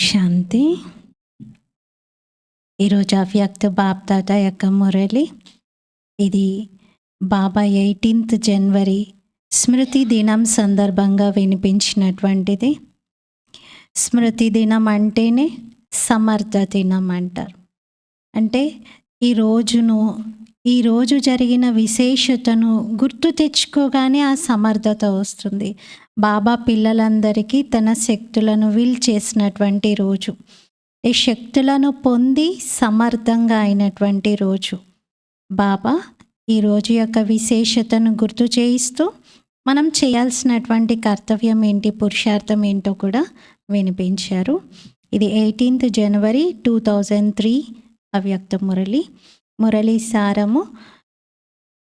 శాంతి. ఈరోజు అవ్యక్త బాప్దాదా యొక్క మురళి. ఇది బాబా 18th జనవరి స్మృతి దినం సందర్భంగా వినిపించినటువంటిది. స్మృతి దినం అంటేనే సమర్థ దినం అంటారు. అంటే ఈరోజు జరిగిన విశేషతను గుర్తు తెచ్చుకోగానే ఆ సమర్థత వస్తుంది. బాబా పిల్లలందరికీ తన శక్తులను వీల్ చేసినటువంటి రోజు, ఈ శక్తులను పొంది సమర్థంగా అయినటువంటి రోజు. బాబా ఈరోజు యొక్క విశేషతను గుర్తు చేయిస్తూ మనం చేయాల్సినటువంటి కర్తవ్యం ఏంటి, పురుషార్థం ఏంటో కూడా వినిపించారు. ఇది 18th జనవరి 2003 అవ్యక్త మురళి సారము.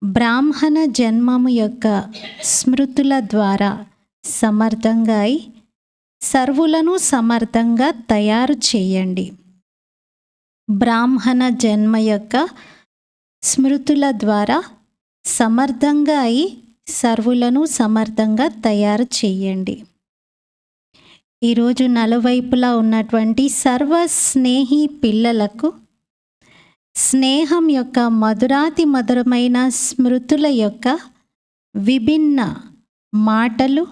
బ్రాహ్మణ జన్మము యొక్క స్మృతుల ద్వారా సమర్థంగా అయి సర్వులను సమర్థంగా తయారు చేయండి. బ్రాహ్మణ జన్మ యొక్క స్మృతుల ద్వారా సమర్థంగా అయి సర్వులను సమర్థంగా తయారు చేయండి. ఈరోజు నలువైపులా ఉన్నటువంటి సర్వ స్నేహి పిల్లలకు స్నేహం యొక్క మధురాతి మధురమైన స్మృతుల యొక్క విభిన్న మాటలు,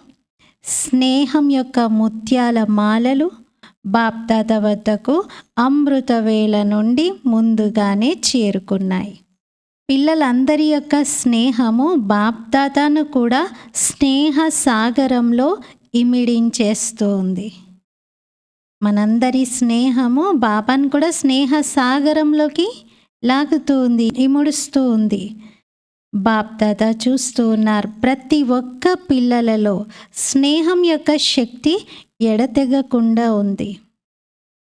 స్నేహం యొక్క ముత్యాల మాలలు బాప్దాదా వద్దకు అమృత వేళ నుండి ముందుగానే చేరుకున్నాయి. పిల్లలందరి యొక్క స్నేహము బాప్దాదాను కూడా స్నేహ సాగరంలో ఇమిడించేస్తూ ఉంది. మనందరి స్నేహము బాబాను కూడా స్నేహ సాగరంలోకి లాగుతూ ఉంది, ఇముడుస్తూ ఉంది. బాప్దాదా చూస్తూ ఉన్నారు. ప్రతి ఒక్క పిల్లలలో స్నేహం యొక్క శక్తి ఎడతెగకుండా ఉంది.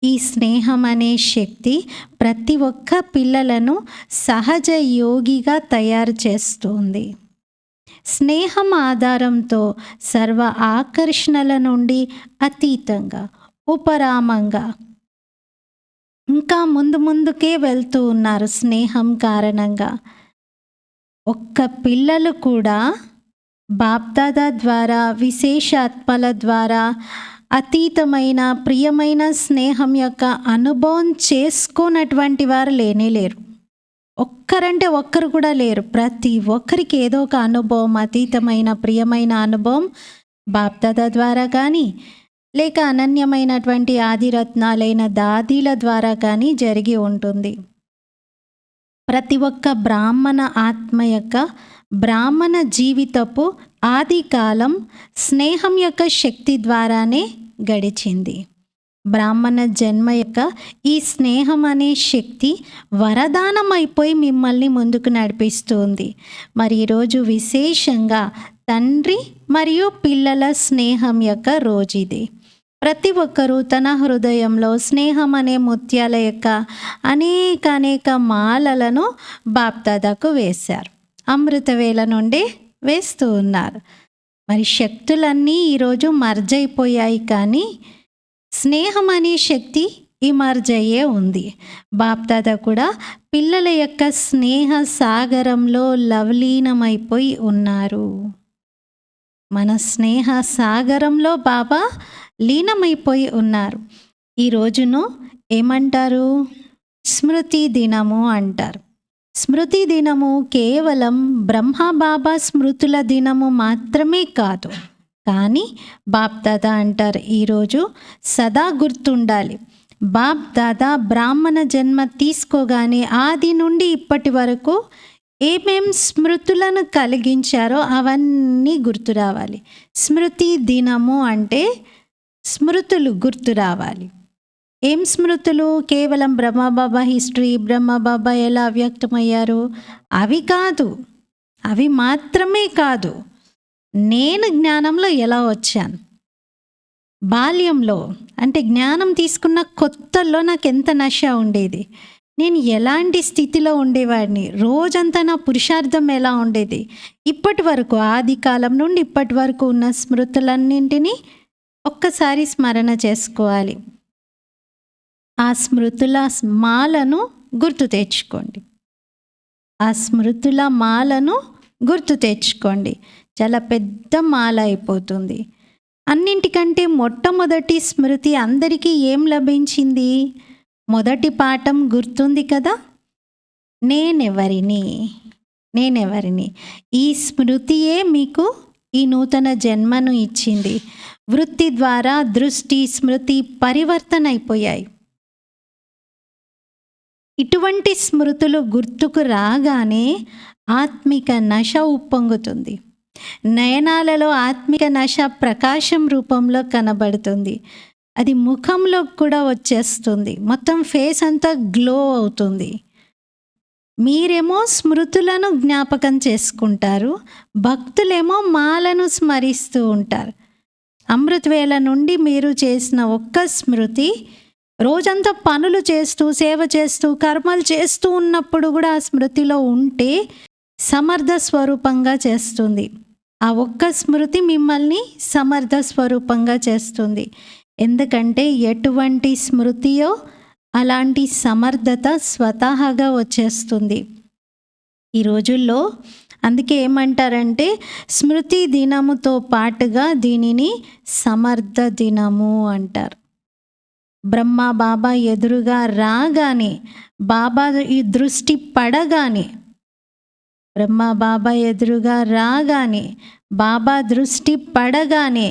ఈ స్నేహం అనే శక్తి ప్రతి ఒక్క పిల్లలను సహజ యోగిగా తయారు చేస్తుంది. స్నేహం ఆధారంతో సర్వ ఆకర్షణల నుండి అతీతంగా, ఉపరామంగా ఇంకా ముందుకే వెళ్తూ ఉన్నారు. స్నేహం కారణంగా ఒక్క పిల్లలు కూడా బాప్దాదా ద్వారా, విశేషాత్మల ద్వారా అతీతమైన ప్రియమైన స్నేహం యొక్క అనుభవం చేసుకోనటువంటి వారు లేరు. ఒక్కరంటే ఒక్కరు కూడా లేరు. ప్రతి ఒక్కరికి ఏదో ఒక అనుభవం, అతీతమైన ప్రియమైన అనుభవం బాప్దాదా ద్వారా కానీ, లేక అనన్యమైనటువంటి ఆదిరత్నాలైన దాదీల ద్వారా కానీ జరిగి ఉంటుంది. ప్రతి ఒక్క బ్రాహ్మణ ఆత్మ యొక్క బ్రాహ్మణ జీవితపు ఆది కాలం స్నేహం యొక్క శక్తి ద్వారానే గడిచింది. బ్రాహ్మణ జన్మ యొక్క ఈ స్నేహం అనే శక్తి వరదానం అయిపోయి మిమ్మల్ని ముందుకు నడిపిస్తుంది. మరి ఈరోజు విశేషంగా తండ్రి మరియు పిల్లల స్నేహం యొక్క రోజు ఇది. ప్రతి ఒక్కరూ తన హృదయంలో స్నేహం అనే ముత్యాల యొక్క అనేక మాలలను బాప్దాదాకు వేశారు. అమృత వేళ నుండి వేస్తూ ఉన్నారు. మరి శక్తులన్నీ ఈరోజు మర్జ్ అయిపోయాయి, కానీ స్నేహం అనే శక్తి ఈ మర్జ్ అయ్యే ఉంది. బాప్దాదా కూడా పిల్లల యొక్క స్నేహ సాగరంలో లవలీనమైపోయి ఉన్నారు. మన స్నేహ సాగరంలో బాబా లీనమైపోయి ఉన్నారు. ఈ రోజును ఏమంటారు? స్మృతి దినము అంటారు. స్మృతి దినము కేవలం బ్రహ్మబాబా స్మృతుల దినము మాత్రమే కాదు, కానీ బాప్దాదా అంటారు ఈరోజు సదా గుర్తుండాలి. బాప్దాదా బ్రాహ్మణ జన్మ తీసుకోగానే ఆది నుండి ఇప్పటి వరకు ఏమేం స్మృతులను కలిగించారో అవన్నీ గుర్తు రావాలి. స్మృతి దినము అంటే స్మృతులు గుర్తు రావాలి. ఏం స్మృతులు? కేవలం బ్రహ్మబాబా హిస్టరీ, బ్రహ్మబాబా ఎలా అవ్యక్తమయ్యారు అవి కాదు, అవి మాత్రమే కాదు. నేను జ్ఞానంలో ఎలా వచ్చాను, బాల్యంలో అంటే జ్ఞానం తీసుకున్న కొత్తలో నాకు ఎంత నశ ఉండేది, నేను ఎలాంటి స్థితిలో ఉండేవాడిని, రోజంతా నా పురుషార్థం ఎలా ఉండేది, ఇప్పటి వరకు ఆది కాలం నుండి ఇప్పటి వరకు ఉన్న స్మృతులన్నింటినీ ఒక్కసారి స్మరణ చేసుకోవాలి. ఆ స్మృతుల మాలను గుర్తు తెచ్చుకోండి. ఆ స్మృతుల మాలను గుర్తు తెచ్చుకోండి. చాలా పెద్ద మాల అయిపోతుంది. అన్నింటికంటే మొట్టమొదటి స్మృతి అందరికీ ఏం లభించింది? మొదటి పాఠం గుర్తుంది కదా? నేనెవరిని? నేనెవరిని? ఈ స్మృతియే మీకు ఈ నూతన జన్మను ఇచ్చింది. వృత్తి ద్వారా దృష్టి, స్మృతి పరివర్తన అయిపోయాయి. ఇటువంటి స్మృతులు గుర్తుకు రాగానే ఆత్మిక నశ ఉప్పొంగుతుంది. నయనాలలో ఆత్మిక నశ ప్రకాశం రూపంలో కనబడుతుంది. అది ముఖంలో కూడా వచ్చేస్తుంది. మొత్తం ఫేస్ అంతా గ్లో అవుతుంది. మీరేమో స్మృతులను జ్ఞాపకం చేసుకుంటారు, భక్తులేమో మాలను స్మరిస్తూ ఉంటారు. అమృతవేళ నుండి మీరు చేసిన ఒక్క స్మృతి రోజంతా పనులు చేస్తూ, సేవ చేస్తూ, కర్మలు చేస్తూ ఉన్నప్పుడు కూడా ఆ స్మృతిలో ఉంటే సమర్థ స్వరూపంగా చేస్తుంది. ఆ ఒక్క స్మృతి మిమ్మల్ని సమర్థ స్వరూపంగా చేస్తుంది. ఎందుకంటే ఎటువంటి స్మృతియో అలాంటి సమర్థత స్వతహాగా వచ్చేస్తుంది. ఈ రోజుల్లో అందుకే ఏమంటారంటే స్మృతి దినముతో పాటుగా దీనిని సమర్థ దినము అంటారు. బ్రహ్మ బాబా ఎదురుగా రాగానే, బాబా ఈ దృష్టి పడగానే, బ్రహ్మ బాబా ఎదురుగా రాగానే, బాబా దృష్టి పడగానే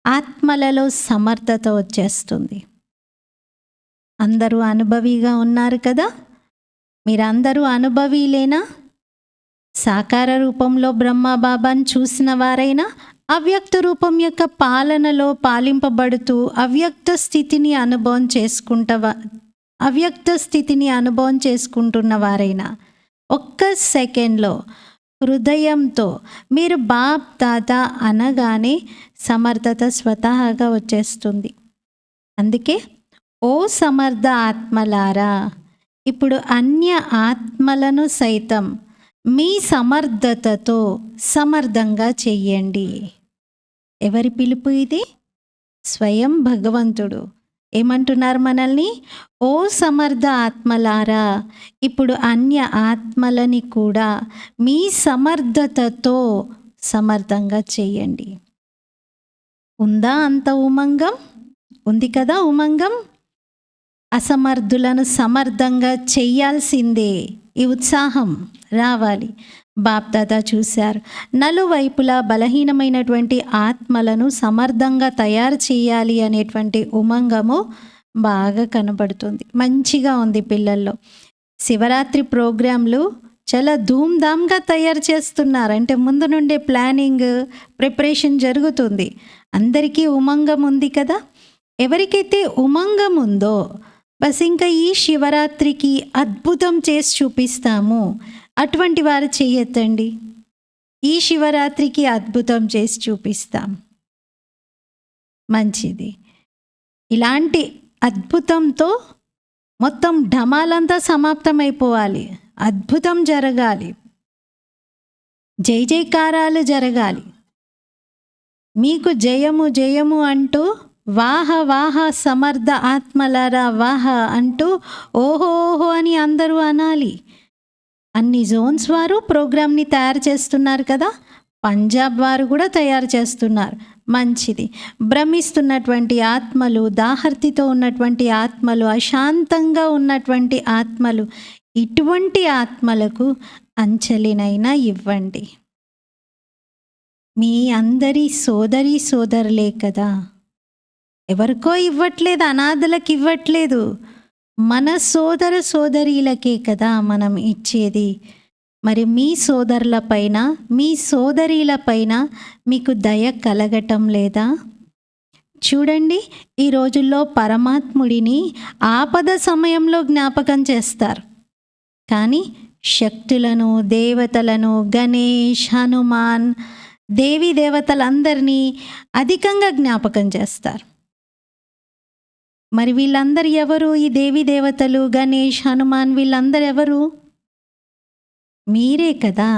ఆత్మలలో సమర్థత వచ్చేస్తుంది. అందరూ అనుభవిగా ఉన్నారు కదా? మీరందరూ అనుభవీలేనా? సాకార రూపంలో బ్రహ్మ బాబాను చూసిన వారైనా, అవ్యక్త రూపం యొక్క పాలనలో పాలింపబడుతూ అవ్యక్త స్థితిని అనుభవం చేసుకుంటున్న వారైనా, ఒక్క సెకండ్లో హృదయంతో మీరు బాప్ దాదా అనగానే సమర్థత స్వతహాగా వచ్చేస్తుంది. అందుకే ఓ సమర్థ ఆత్మలారా, ఇప్పుడు అన్య ఆత్మలను సైతం మీ సమర్థతతో సమర్థంగా చెయ్యండి. ఎవరి పిలుపు ఇది? స్వయం భగవంతుడు ఏమంటున్నారు మనల్ని? ఓ సమర్థ ఆత్మలారా, ఇప్పుడు అన్య ఆత్మలని కూడా మీ సమర్థతతో సమర్థంగా చెయ్యండి. ఉందా అంత ఉమంగం? ఉంది కదా ఉమంగం? అసమర్థులను సమర్థంగా చెయ్యాల్సిందే. ఈ ఉత్సాహం రావాలి. బాప్దాదా చూశారు, నలువైపులా బలహీనమైనటువంటి ఆత్మలను సమర్థంగా తయారు చేయాలి అనేటువంటి ఉమంగము బాగా కనబడుతుంది. మంచిగా ఉంది పిల్లల్లో. శివరాత్రి ప్రోగ్రాంలు చాలా ధూమ్ధామ్గా తయారు చేస్తున్నారు. అంటే ముందు నుండే ప్లానింగ్, ప్రిపరేషన్ జరుగుతుంది. అందరికీ ఉమంగం ఉంది కదా? ఎవరికైతే ఉమంగం ఉందో బస్ ఇంకా ఈ శివరాత్రికి అద్భుతం చేసి చూపిస్తాము, అటువంటి వారు చెయ్యొద్దండి. ఈ శివరాత్రికి అద్భుతం చేసి చూపిస్తాం. మంచిది. ఇలాంటి అద్భుతంతో మొత్తం ఢమాలంతా సమాప్తమైపోవాలి. అద్భుతం జరగాలి. జై జైకారాలు జరగాలి. మీకు జయము జయము అంటూ వాహ వాహ సమర్థ ఆత్మలారా వాహ అంటూ ఓహో ఓహో అని అందరూ అనాలి. అన్ని జోన్స్ వారు ప్రోగ్రామ్ని తయారు చేస్తున్నారు కదా, పంజాబ్ వారు కూడా తయారు చేస్తున్నారు. మంచిది. భ్రమిస్తున్నటువంటి ఆత్మలు, దాహర్తితో ఉన్నటువంటి ఆత్మలు, అశాంతంగా ఉన్నటువంటి ఆత్మలు, ఇటువంటి ఆత్మలకు అంచెలినైనా ఇవ్వండి. మీ అందరి సోదరి సోదరులే కదా. ఎవరికో ఇవ్వట్లేదు, అనాథలకు ఇవ్వట్లేదు, మన సోదర సోదరీలకే కదా మనం ఇచ్చేది. మరి మీ సోదరుల పైన, మీ సోదరీల పైన మీకు దయ కలగటం లేదా? చూడండి, ఈ రోజుల్లో పరమాత్ముడిని ఆపద సమయంలో జ్ఞాపకం చేస్తారు, కానీ శక్తులను, దేవతలను, గణేష్, హనుమాన్, దేవీ దేవతలందరినీ అధికంగా జ్ఞాపకం చేస్తారు. మరి వీళ్ళందరూ ఎవరు? ఈ దేవీ దేవతలు, గణేష్, హనుమాన్ వీళ్ళందరూ ఎవరు? మీరే కదా.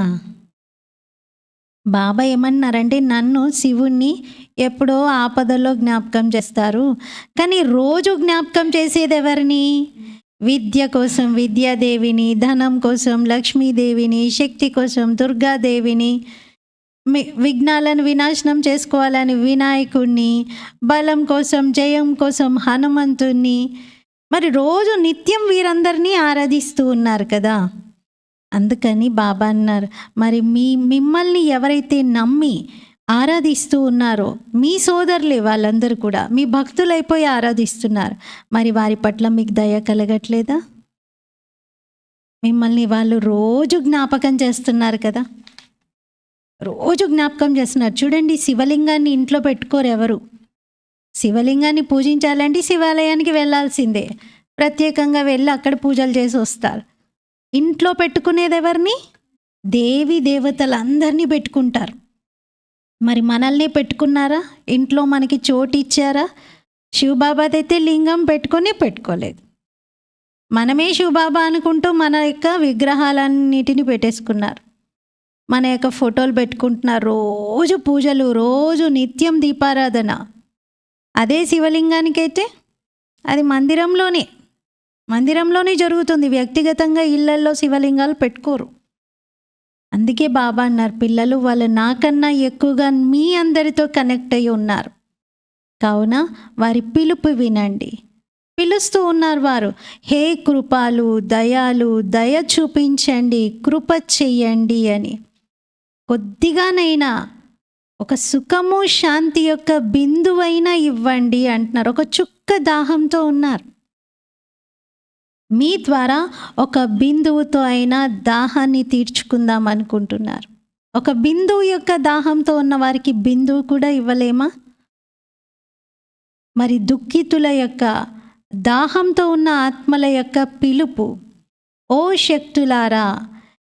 బాబా ఏమన్నారంటే నన్ను, శివుణ్ణి ఎప్పుడో ఆపదలో జ్ఞాపకం చేస్తారు, కానీ రోజు జ్ఞాపకం చేసేది ఎవరిని? విద్య కోసం విద్యాదేవిని, ధనం కోసం లక్ష్మీదేవిని, శక్తి కోసం దుర్గాదేవిని, విఘ్నాలను వినాశనం చేసుకోవాలని వినాయకుడిని, బలం కోసం, జయం కోసం హనుమంతుణ్ణి, మరి రోజు నిత్యం వీరందరినీ ఆరాధిస్తూ ఉన్నారు కదా. అందుకని బాబా అన్నారు, మరి మిమ్మల్ని ఎవరైతే నమ్మి ఆరాధిస్తూ ఉన్నారో మీ సోదరులే వాళ్ళందరూ కూడా మీ భక్తులైపోయి ఆరాధిస్తున్నారు, మరి వారి పట్ల మీకు దయ కలగట్లేదా? మిమ్మల్ని వాళ్ళు రోజు జ్ఞాపకం చేస్తున్నారు కదా, రోజు జ్ఞాపకం చేస్తున్నారు. చూడండి, శివలింగాన్ని ఇంట్లో పెట్టుకోరు ఎవరు. శివలింగాన్ని పూజించాలంటే శివాలయానికి వెళ్ళాల్సిందే, ప్రత్యేకంగా వెళ్ళి అక్కడ పూజలు చేసి వస్తారు. ఇంట్లో పెట్టుకునేది ఎవరిని? దేవి దేవతలందరినీ పెట్టుకుంటారు. మరి మనల్ని పెట్టుకున్నారా? ఇంట్లో మనకి చోటు ఇచ్చారా? శివబాబాదైతే లింగం పెట్టుకోలేదు. మనమే శివబాబా అనుకుంటూ మన యొక్క విగ్రహాలన్నిటిని పెట్టేసుకున్నారు, మన యొక్క ఫోటోలు పెట్టుకుంటున్నారు. రోజు పూజలు, రోజు నిత్యం దీపారాధన. అదే శివలింగానికైతే అది మందిరంలోనే జరుగుతుంది. వ్యక్తిగతంగా ఇళ్లల్లో శివలింగాలు పెట్టుకోరు. అందుకే బాబా అన్నారు, పిల్లలు వాళ్ళు నాకన్నా ఎక్కువగా మీ అందరితో కనెక్ట్ అయ్యి ఉన్నారు కావున వారి పిలుపు వినండి. పిలుస్తూ ఉన్నారు వారు, హే కృపాలు, దయాలు, దయ చూపించండి, కృప చెయ్యండి అని. కొద్దిగానైనా ఒక సుఖము శాంతి యొక్క బిందువైనా ఇవ్వండి అంటున్నారు. ఒక చుక్క దాహంతో ఉన్నారు, మీ ద్వారా ఒక బిందువుతో అయినా దాహాన్ని తీర్చుకుందాం అనుకుంటున్నారు. ఒక బిందువు యొక్క దాహంతో ఉన్న వారికి బిందువు కూడా ఇవ్వలేమా? మరి దుఃఖితుల యొక్క దాహంతో ఉన్న ఆత్మల యొక్క పిలుపు, ఓ శక్తులారా,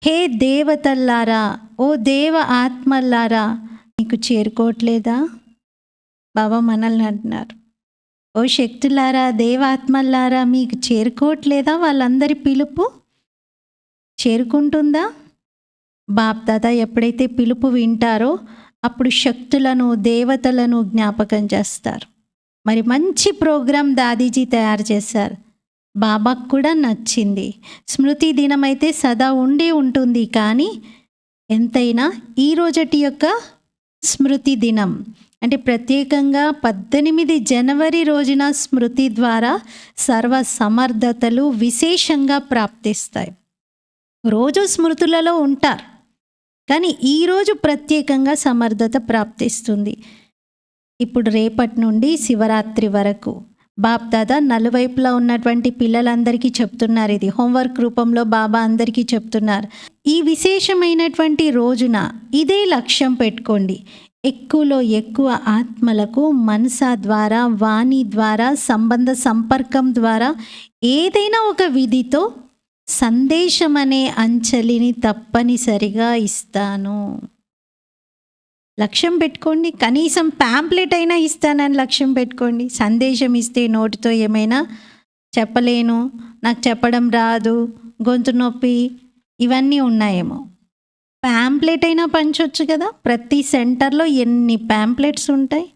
హే దేవతల్లారా, ఓ దేవ ఆత్మల్లారా, మీకు చేరుకోవట్లేదా? బాబా మనల్ని అంటున్నారు, ఓ శక్తులారా, దేవాత్మల్లారా, మీకు చేరుకోవట్లేదా? వాళ్ళందరి పిలుపు చేరుకుంటుందా? బాప్దాదా ఎప్పుడైతే పిలుపు వింటారో అప్పుడు శక్తులను, దేవతలను జ్ఞాపకం చేస్తారు. మరి మంచి ప్రోగ్రాం దాదీజీ తయారు చేశారు, బాబాకు కూడా నచ్చింది. స్మృతి దినం అయితే సదా ఉంటుంది, కానీ ఎంతైనా ఈ రోజటి యొక్క స్మృతి దినం అంటే ప్రత్యేకంగా 18 జనవరి రోజున స్మృతి ద్వారా సర్వ సమర్థతలు విశేషంగా ప్రాప్తిస్తాయి. రోజు స్మృతులలో ఉంటారు, కానీ ఈరోజు ప్రత్యేకంగా సమర్థత ప్రాప్తిస్తుంది. ఇప్పుడు రేపటి నుండి శివరాత్రి వరకు బాప్దాదా నలువైపులా ఉన్నటువంటి పిల్లలందరికీ చెప్తున్నారు. ఇది హోంవర్క్ రూపంలో బాబా అందరికీ చెప్తున్నారు. ఈ విశేషమైనటువంటి రోజున ఇదే లక్ష్యం పెట్టుకోండి, ఎక్కువలో ఎక్కువ ఆత్మలకు మనసా ద్వారా, వాణి ద్వారా, సంబంధ సంపర్కం ద్వారా ఏదైనా ఒక విధితో సందేశం అనే అంచలిని తప్పనిసరిగా ఇస్తాను. లక్ష్యం పెట్టుకోండి, కనీసం ప్యాంప్లెట్ అయినా ఇస్తానని లక్ష్యం పెట్టుకోండి. సందేశం ఇస్తే నోటితో ఏమైనా చెప్పలేను, నాకు చెప్పడం రాదు, గొంతు నొప్పి, ఇవన్నీ ఉన్నాయేమో. ప్యాంప్లెట్ అయినా పంచవచ్చు కదా. ప్రతి సెంటర్లో ఎన్ని ప్యాంప్లెట్స్ ఉంటాయి.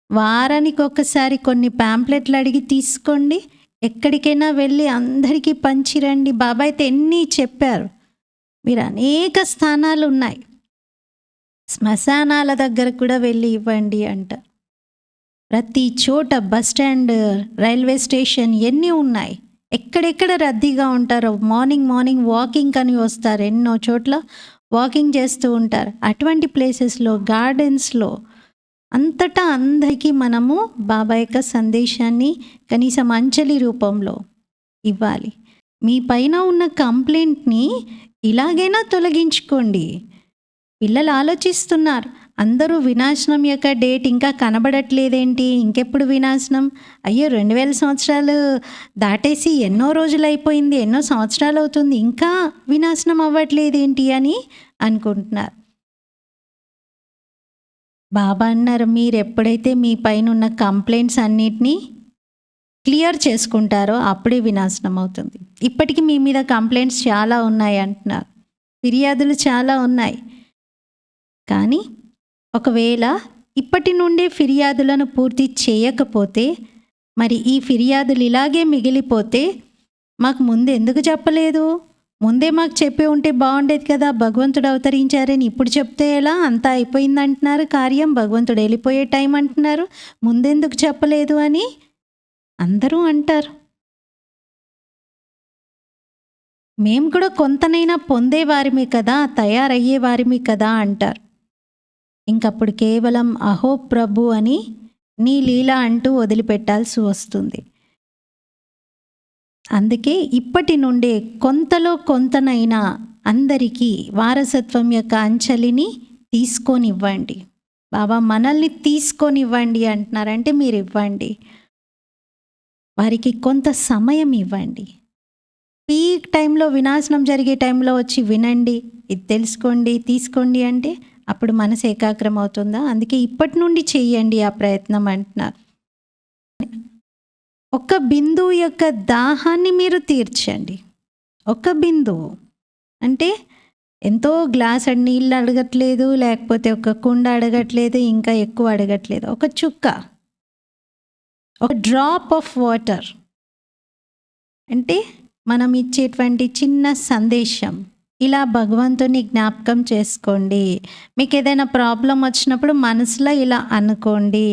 వారానికి ఒకసారి కొన్ని ప్యాంప్లెట్లు అడిగి తీసుకోండి, ఎక్కడికైనా వెళ్ళి అందరికీ పంచిరండి. బాబా అయితే ఎన్ని చెప్పారు. మీరు అనేక స్థానాలు ఉన్నాయి, శ్మశానాల దగ్గర కూడా వెళ్ళి ఇవ్వండి అంట. ప్రతి చోట బస్ స్టాండ్, రైల్వే స్టేషన్ ఎన్ని ఉన్నాయి, ఎక్కడెక్కడ రద్దీగా ఉంటారో. మార్నింగ్ వాకింగ్ అని వస్తారు, ఎన్నో చోట్ల వాకింగ్ చేస్తూ ఉంటారు. అటువంటి ప్లేసెస్లో, గార్డెన్స్లో అంతటా అందరికీ మనము బాబా యొక్క సందేశాన్ని కనీసం అంచలి రూపంలో ఇవ్వాలి. మీ పైన ఉన్న కంప్లైంట్ని ఇలాగైనా తొలగించుకోండి. పిల్లలు ఆలోచిస్తున్నారు, అందరూ వినాశనం యొక్క డేట్ ఇంకా కనబడట్లేదేంటి, ఇంకెప్పుడు వినాశనం, అయ్యో 2000 సంవత్సరాలు దాటేసి ఎన్నో రోజులు అయిపోయింది, ఎన్నో సంవత్సరాలు అవుతుంది, ఇంకా వినాశనం అవ్వట్లేదేంటి అని అనుకుంటున్నారు. బాబా అన్నారు, మీరు ఎప్పుడైతే మీ పైన ఉన్న కంప్లైంట్స్ అన్నిటినీ క్లియర్ చేసుకుంటారో అప్పుడే వినాశనం అవుతుంది. ఇప్పటికీ మీ మీద కంప్లైంట్స్ చాలా ఉన్నాయి అంటున్నారు, ఫిర్యాదులు చాలా ఉన్నాయి. కానీ ఒకవేళ ఇప్పటి నుండే ఫిర్యాదులను పూర్తి చేయకపోతే, మరి ఈ ఫిర్యాదులు ఇలాగే మిగిలిపోతే మాకు ముందు ఎందుకు చెప్పలేదు, ముందే మాకు చెప్పి ఉంటే బాగుండేది కదా, భగవంతుడు అవతరించారని ఇప్పుడు చెప్తే ఎలా, అంతా అయిపోయింది అంటున్నారు కార్యం, భగవంతుడు వెళ్ళిపోయే టైం అంటున్నారు, ముందెందుకు చెప్పలేదు అని అందరూ అంటారు. మేము కూడా కొంతనైనా పొందేవారిమి కదా, తయారయ్యేవారిమి కదా అంటారు. ఇంకప్పుడు కేవలం అహో ప్రభు అని నీ లీల అంటూ వదిలిపెట్టాల్సి వస్తుంది. అందుకే ఇప్పటి నుండే కొంతలో కొంతనైనా అందరికీ వారసత్వం యొక్క అంచెలిని తీసుకొనివ్వండి. బాబా మనల్ని తీసుకొనివ్వండి అంటున్నారంటే మీరు ఇవ్వండి. వారికి కొంత సమయం ఇవ్వండి. పీక్ టైంలో, వినాశనం జరిగే టైంలో వచ్చి వినండి, ఇది తెలుసుకోండి, తీసుకోండి అంటే అప్పుడు మనసు ఏకాగ్రం అవుతుందా? అందుకే ఇప్పటి నుండి చెయ్యండి ఆ ప్రయత్నం అంటున్నారు. ఒక బిందువు యొక్క దాహాన్ని మీరు తీర్చండి. ఒక బిందువు అంటే ఎంతో గ్లాస్ నీళ్ళు అడగట్లేదు, లేకపోతే ఒక కుండ అడగట్లేదు, ఇంకా ఎక్కువ అడగట్లేదు. ఒక చుక్క, ఒక డ్రాప్ ఆఫ్ వాటర్ అంటే మనం ఇచ్చేటువంటి చిన్న సందేశం. ఇలా భగవంతుని జ్ఞాపకం చేసుకోండి. మీకు ఏదైనా ప్రాబ్లం వచ్చినప్పుడు మనసులో ఇలా అనుకోండి.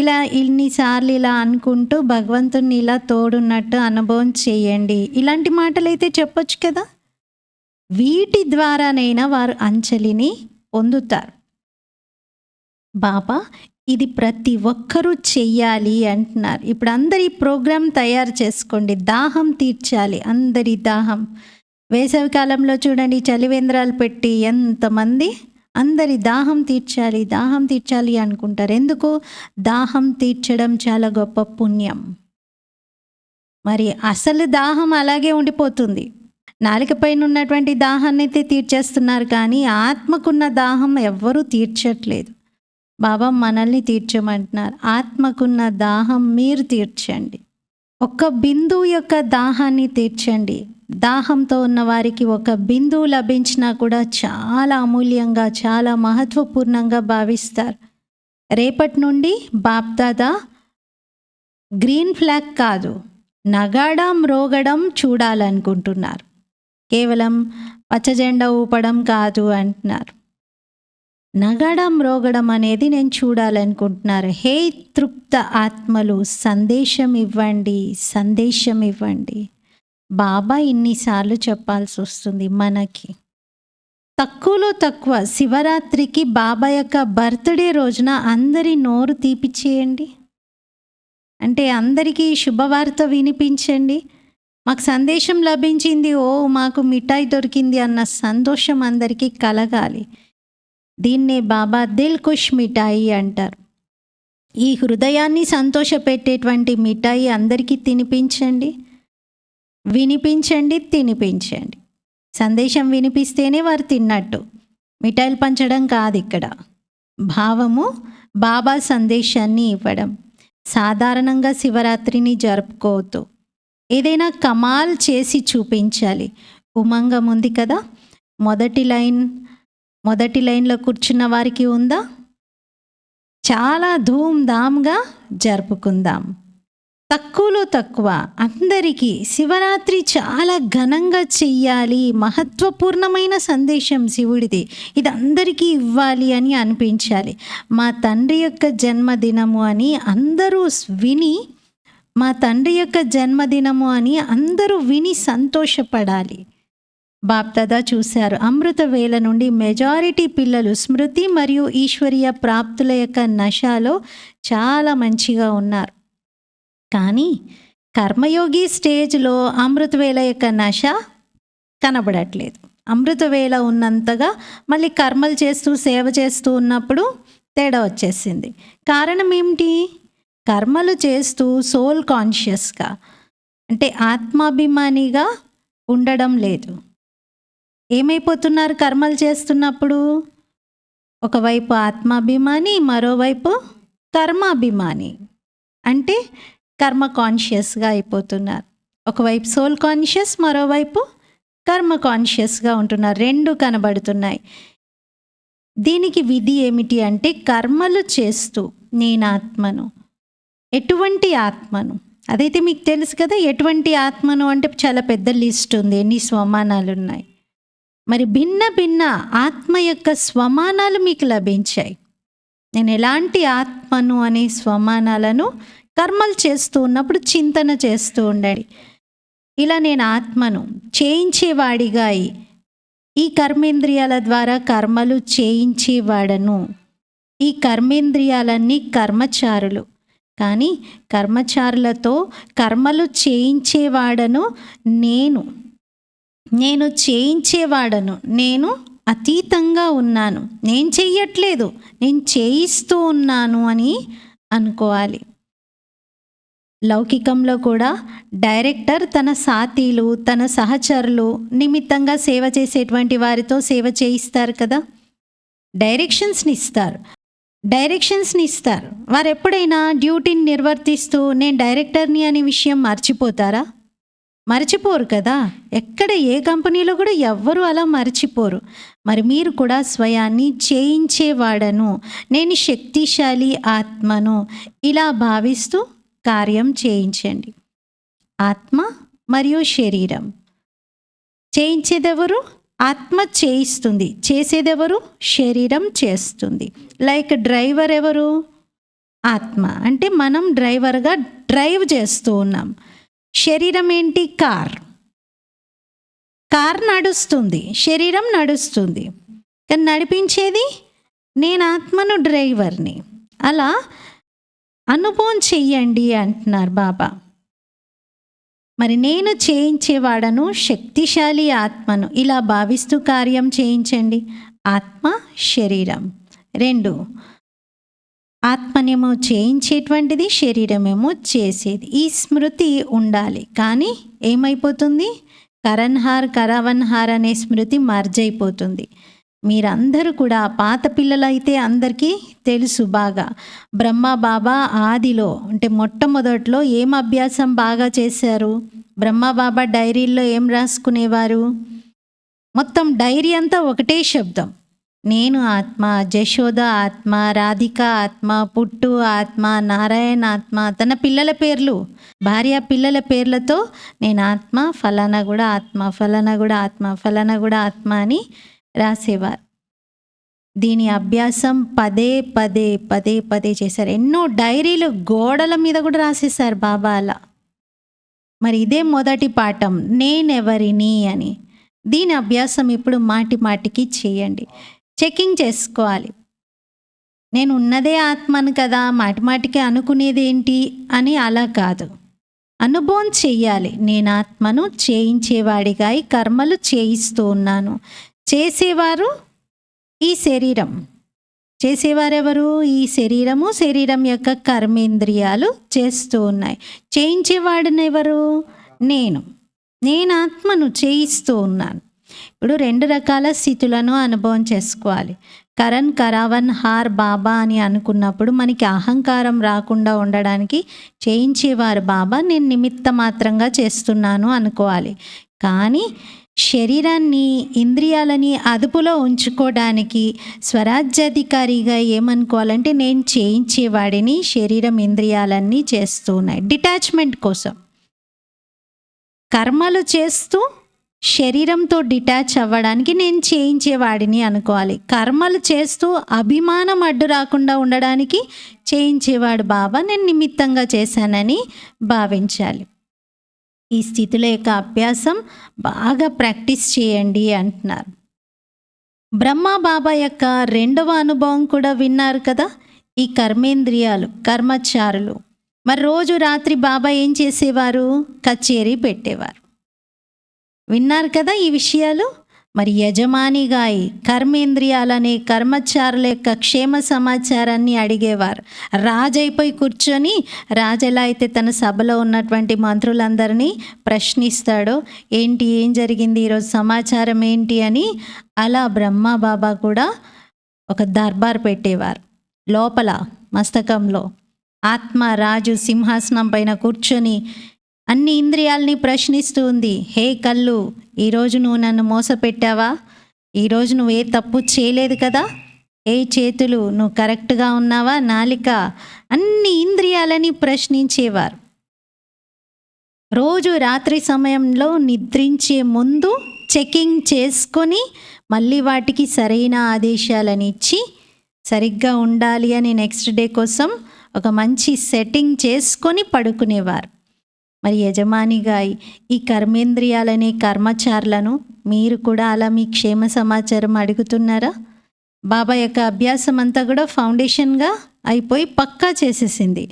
ఇలా ఇన్నిసార్లు ఇలా అనుకుంటూ భగవంతుని ఇలా తోడున్నట్టు అనుభవం చేయండి. ఇలాంటి మాటలైతే చెప్పొచ్చు కదా. వీటి ద్వారానైనా వారు అంచెలిని పొందుతారు. బాబా ఇది ప్రతి ఒక్కరూ చెయ్యాలి అంటున్నారు. ఇప్పుడు అందరి ప్రోగ్రాం తయారు చేసుకోండి. దాహం తీర్చాలి, అందరి దాహం. వేసవికాలంలో చూడండి, చలివేంద్రాలు పెట్టి ఎంతమంది అందరి దాహం తీర్చాలి, దాహం తీర్చాలి అనుకుంటారు. ఎందుకు? దాహం తీర్చడం చాలా గొప్ప పుణ్యం. మరి అసలు దాహం అలాగే ఉండిపోతుంది. నాలుక పైన ఉన్నటువంటి దాహాన్ని అయితే తీర్చేస్తున్నారు, కానీ ఆత్మకున్న దాహం ఎవ్వరూ తీర్చట్లేదు. బాబా మనల్ని తీర్చమంటున్నారు. ఆత్మకున్న దాహం మీరు తీర్చండి. ఒక్క బిందువు యొక్క దాహాన్ని తీర్చండి. దాహంతో ఉన్న వారికి ఒక బిందువు లభించినా కూడా చాలా అమూల్యంగా, చాలా మహత్వపూర్ణంగా భావిస్తారు. రేపటి నుండి బాప్దాదా గ్రీన్ ఫ్లాగ్ కాదు, నగాడా మ్రోగడం చూడాలనుకుంటున్నారు. కేవలం పచ్చజెండా ఊపడం కాదు అంటున్నారు. నగడం రోగడం అనేది నేను చూడాలనుకుంటున్నారు. హే తృప్త ఆత్మలు, సందేశం ఇవ్వండి, సందేశం ఇవ్వండి. బాబా ఇన్నిసార్లు చెప్పాల్సి వస్తుంది మనకి. తక్కువలో తక్కువ శివరాత్రికి బాబా యొక్క బర్త్డే రోజున అందరి నోరు తీపిచ్చేయండి. అంటే అందరికీ శుభవార్త వినిపించండి. మాకు సందేశం లభించింది, ఓ మాకు మిఠాయి దొరికింది అన్న సంతోషం అందరికీ కలగాలి. దీన్నే బాబా దిల్ ఖుష్ మిఠాయి అంటారు. ఈ హృదయాన్ని సంతోషపెట్టేటువంటి మిఠాయి అందరికీ తినిపించండి, వినిపించండి, తినిపించండి. సందేశం వినిపిస్తేనే వారు తిన్నట్టు. మిఠాయిలు పంచడం కాదు ఇక్కడ. భావము బాబా సందేశాన్ని ఇవ్వడం. సాధారణంగా శివరాత్రిని జరుపుకోవద్దు. ఏదైనా కమాల్ చేసి చూపించాలి. ఉమంగం ఉంది కదా, మొదటి లైన్లో కూర్చున్న వారికి ఉందా? చాలా ధూమ్ధామ్గా జరుపుకుందాం. తక్కువలో తక్కువ అందరికీ శివరాత్రి చాలా ఘనంగా చెయ్యాలి. మహత్వపూర్ణమైన సందేశం శివుడిది, ఇది అందరికీ ఇవ్వాలి అని అనిపించాలి. మా తండ్రి యొక్క జన్మదినము అని అందరూ విని, మా తండ్రి యొక్క జన్మదినము అని అందరూ విని సంతోషపడాలి. బాప్దాదా చూశారు, అమృత వేళ నుండి మెజారిటీ పిల్లలు స్మృతి మరియు ఈశ్వరీయ ప్రాప్తుల యొక్క నశాలో చాలా మంచిగా ఉన్నారు. కానీ కర్మయోగి స్టేజ్లో అమృతవేళ యొక్క నశ కనబడట్లేదు. అమృతవేళ ఉన్నంతగా మళ్ళీ కర్మలు చేస్తూ సేవ చేస్తూ ఉన్నప్పుడు తేడా వచ్చేసింది. కారణం ఏమిటి? కర్మలు చేస్తూ సోల్ కాన్షియస్గా అంటే ఆత్మాభిమానిగా ఉండడం లేదు. ఏమైపోతున్నారు కర్మలు చేస్తున్నప్పుడు? ఒకవైపు ఆత్మాభిమాని, మరోవైపు కర్మాభిమాని. అంటే కర్మ కాన్షియస్గా అయిపోతున్నారు. ఒకవైపు సోల్ కాన్షియస్, మరోవైపు కర్మ కాన్షియస్గా ఉంటున్నారు. రెండు కనబడుతున్నాయి. దీనికి విధి ఏమిటి అంటే కర్మలు చేస్తూ నేను ఆత్మను. ఎటువంటి ఆత్మను? అదైతే మీకు తెలుసు కదా, ఎటువంటి ఆత్మను అంటే చాలా పెద్ద లిస్ట్ ఉంది, ఎన్ని స్వమానాలు ఉన్నాయి. మరి భిన్న భిన్న ఆత్మ యొక్క స్వమానాలు మీకు లభించాయి. నేను ఎలాంటి ఆత్మను అనే స్వమానాలను కర్మలు చేస్తూ ఉన్నప్పుడు చింతన చేస్తూ ఉండండి. ఇలా నేను ఆత్మను చేయించేవాడిగా ఈ కర్మేంద్రియాల ద్వారా కర్మలు చేయించేవాడను. ఈ కర్మేంద్రియాలన్నీ కర్మచారులు, కానీ కర్మచారులతో కర్మలు చేయించేవాడను నేను చేయించేవాడను. నేను అతీతంగా ఉన్నాను, నేను చెయ్యట్లేదు, నేను చేయిస్తూ ఉన్నాను అని అనుకోవాలి. లౌకికంలో కూడా డైరెక్టర్ తన సాతీలు, తన సహచరులు నిమిత్తంగా సేవ చేసేటువంటి వారితో సేవ చేయిస్తారు కదా, డైరెక్షన్స్ని ఇస్తారు. వారు ఎప్పుడైనా డ్యూటీని నిర్వర్తిస్తూ నేను డైరెక్టర్ని అనే విషయం మర్చిపోతారా? మర్చిపోరు కదా. ఎక్కడ ఏ కంపెనీలో కూడా ఎవ్వరూ అలా మర్చిపోరు. మరి మీరు కూడా స్వయాన్ని చేయించేవాడను, నేను శక్తిశాలి ఆత్మను ఇలా భావిస్తూ కార్యం చేయించండి. ఆత్మ మరియు శరీరం. చేయించేదెవరు? ఆత్మ చేయిస్తుంది. చేసేదెవరు? శరీరం చేస్తుంది. లైక్ డ్రైవర్ ఎవరు? ఆత్మ. అంటే మనం డ్రైవర్గా డ్రైవ్ చేస్తూ ఉన్నాం. శరీరం ఏంటి? కార్ నడుస్తుంది, శరీరం నడుస్తుంది, కానీ నడిపించేది నేను ఆత్మను, డ్రైవర్ని. అలా అనుభవం చెయ్యండి అంటున్నారు బాబా. మరి నేను చేయించేవాడను, శక్తిశాలి ఆత్మను ఇలా భావిస్తూ కార్యం చేయించండి. ఆత్మ శరీరం 2. ఆత్మనేమో చేయించేటువంటిది, శరీరమేమో చేసేది. ఈ స్మృతి ఉండాలి. కానీ ఏమైపోతుంది? కరవన్హార్ అనే స్మృతి మర్జ్ అయిపోతుంది. మీరందరూ కూడా పాత పిల్లలైతే అందరికీ తెలుసు బాగా. బ్రహ్మ బాబా ఆదిలో అంటే మొట్టమొదట్లో ఏం అభ్యాసం బాగా చేశారు? బ్రహ్మ బాబా డైరీల్లో ఏం రాసుకునేవారు? మొత్తం డైరీ అంతా ఒకటే శబ్దం, నేను ఆత్మ, జశోద ఆత్మ, రాధిక ఆత్మ, పుట్టు ఆత్మ, నారాయణ ఆత్మ, తన పిల్లల పేర్లు, భార్య పిల్లల పేర్లతో నేను ఆత్మ, ఫలానా కూడా ఆత్మ, ఫలానా కూడా ఆత్మ, ఫలానా కూడా ఆత్మ అని రాసేవారు. దీని అభ్యాసం పదే చేశారు. ఎన్నో డైరీలు గోడల మీద కూడా రాసేశారు బాబా అలా. మరి ఇదే మొదటి పాఠం, నేనెవరిని అని. దీని అభ్యాసం ఇప్పుడు మాటికి చేయండి. చెకింగ్ చేసుకోవాలి. నేను ఉన్నదే ఆత్మను కదా, మాటికి అనుకునేది ఏంటి అని అలా కాదు, అనుభవం చెయ్యాలి. నేను ఆత్మను చేయించేవాడిగా ఈ కర్మలు చేయిస్తూ ఉన్నాను. చేసేవారు ఈ శరీరం. చేసేవారెవరు? ఈ శరీరము, శరీరం యొక్క కర్మేంద్రియాలు చేస్తూ ఉన్నాయి. చేయించేవాడినెవరు? నేను ఆత్మను చేయిస్తూ ఉన్నాను. ఇప్పుడు 2 రకాల స్థితులను అనుభవం చేసుకోవాలి. కరవన్హార్ బాబా అని అనుకున్నప్పుడు మనకి అహంకారం రాకుండా ఉండడానికి చేయించేవారు బాబా, నేను నిమిత్త మాత్రంగా చేస్తున్నాను అనుకోవాలి. కానీ శరీరాన్ని, ఇంద్రియాలని అదుపులో ఉంచుకోవడానికి స్వరాజ్యాధికారిగా ఏమనుకోవాలంటే నేను చేయించేవాడిని, శరీరం ఇంద్రియాలన్నీ చేస్తూ ఉన్నాయి. డిటాచ్మెంట్ కోసం కర్మలు చేస్తూ శరీరంతో డిటాచ్ అవ్వడానికి నేను చేయించేవాడిని అనుకోవాలి. కర్మలు చేస్తూ అభిమానం అడ్డు రాకుండా ఉండడానికి చేయించేవాడు బాబా, నేను నిమిత్తంగా చేశానని భావించాలి. ఈ స్థితుల యొక్క అభ్యాసం బాగా ప్రాక్టీస్ చేయండి అంటున్నారు. బ్రహ్మ బాబా యొక్క 2వ అనుభవం కూడా విన్నారు కదా, ఈ కర్మేంద్రియాలు కర్మచారులు. మరి రోజు రాత్రి బాబా ఏం చేసేవారు? కచేరీ పెట్టేవారు. విన్నారు కదా ఈ విషయాలు. మరి యజమానిగా కర్మేంద్రియాలనే కర్మచారుల యొక్క క్షేమ సమాచారాన్ని అడిగేవారు. రాజైపోయి కూర్చొని, రాజు ఎలా అయితే తన సభలో ఉన్నటువంటి మంత్రులందరినీ ప్రశ్నిస్తాడో, ఏంటి, ఏం జరిగింది ఈరోజు, సమాచారం ఏంటి అని, అలా బ్రహ్మ బాబా కూడా ఒక దర్బార్ పెట్టేవారు. లోపల మస్తకంలో ఆత్మ రాజు సింహాసనం పైన కూర్చొని అన్ని ఇంద్రియాలని ప్రశ్నిస్తూ ఉంది. హే కళ్ళు, ఈరోజు నువ్వు నన్ను మోసపెట్టావా? ఈరోజు నువ్వు ఏ తప్పు చేయలేదు కదా? ఏ చేతులు, నువ్వు కరెక్ట్గా ఉన్నావా? నాలిక, అన్ని ఇంద్రియాలని ప్రశ్నించేవారు. రోజు రాత్రి సమయంలో నిద్రించే ముందు చెకింగ్ చేసుకొని మళ్ళీ వాటికి సరైన ఆదేశాలను ఇచ్చి సరిగ్గా ఉండాలి అని నెక్స్ట్ డే కోసం ఒక మంచి సెట్టింగ్ చేసుకొని పడుకునేవారు. మరి యజమానిగా ఈ కర్మేంద్రియాలనే కర్మచారులను మీరు కూడా అలా మీ క్షేమ సమాచారం అడుగుతున్నారా? బాబా యొక్క అభ్యాసం అంతా కూడా ఫౌండేషన్గా అయిపోయి పక్కా చేసేసింది.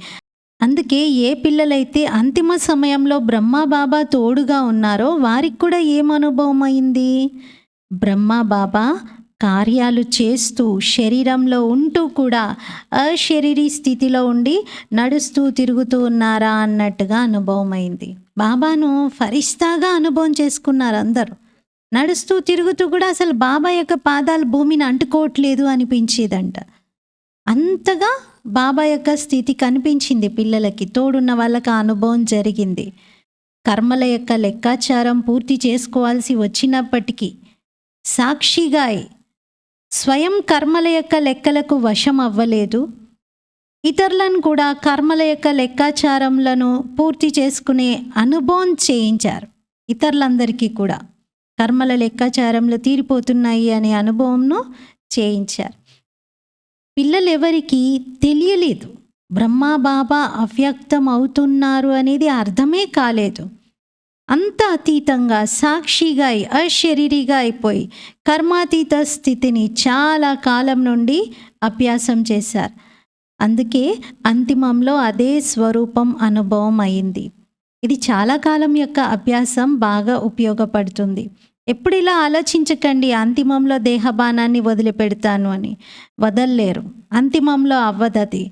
అందుకే ఏ పిల్లలైతే అంతిమ సమయంలో బ్రహ్మ బాబా తోడుగా ఉన్నారో వారికి కూడా ఏం అనుభవం అయింది? బ్రహ్మ బాబా కార్యాలు చేస్తూ శరీరంలో ఉంటూ కూడా అశరీరీ స్థితిలో ఉండి నడుస్తూ తిరుగుతూ ఉన్నారా అన్నట్టుగా అనుభవం అయింది. బాబాను ఫరిస్తాగా అనుభవం చేసుకున్నారు అందరూ. నడుస్తూ తిరుగుతూ కూడా అసలు బాబా యొక్క పాదాలు భూమిని అంటుకోవట్లేదు అనిపించేదంట. అంతగా బాబా యొక్క స్థితి కనిపించింది పిల్లలకి. తోడున్న వాళ్ళకి ఆ అనుభవం జరిగింది. కర్మల యొక్క లెక్కాచారం పూర్తి చేసుకోవాల్సి వచ్చినప్పటికీ సాక్షిగా స్వయం కర్మల యొక్క లెక్కలకు వశం అవ్వలేదు. ఇతరులను కూడా కర్మల యొక్క లెక్కాచారంలను పూర్తి చేసుకునే అనుభవం చేయించారు. ఇతరులందరికీ కూడా కర్మల లెక్కాచారంలో తీరిపోతున్నాయి అనే అనుభవంను చేయించారు. పిల్లలు ఎవరికి తెలియలేదు బ్రహ్మ బాబా అవ్యక్తం అవుతున్నారు అనేది అర్థమే కాలేదు. అంత అతీతంగా సాక్షిగా అశరీరిగా అయిపోయి కర్మాతీత స్థితిని చాలా కాలం నుండి అభ్యాసం చేశారు. అందుకే అంతిమంలో అదే స్వరూపం అనుభవం అయింది. ఇది చాలా కాలం యొక్క అభ్యాసం బాగా ఉపయోగపడుతుంది. ఎప్పుడు ఇలా ఆలోచించకండి అంతిమంలో దేహబానాన్ని వదిలిపెడతాను అని. వదల్లేరు. అంతిమంలో అవ్వదది.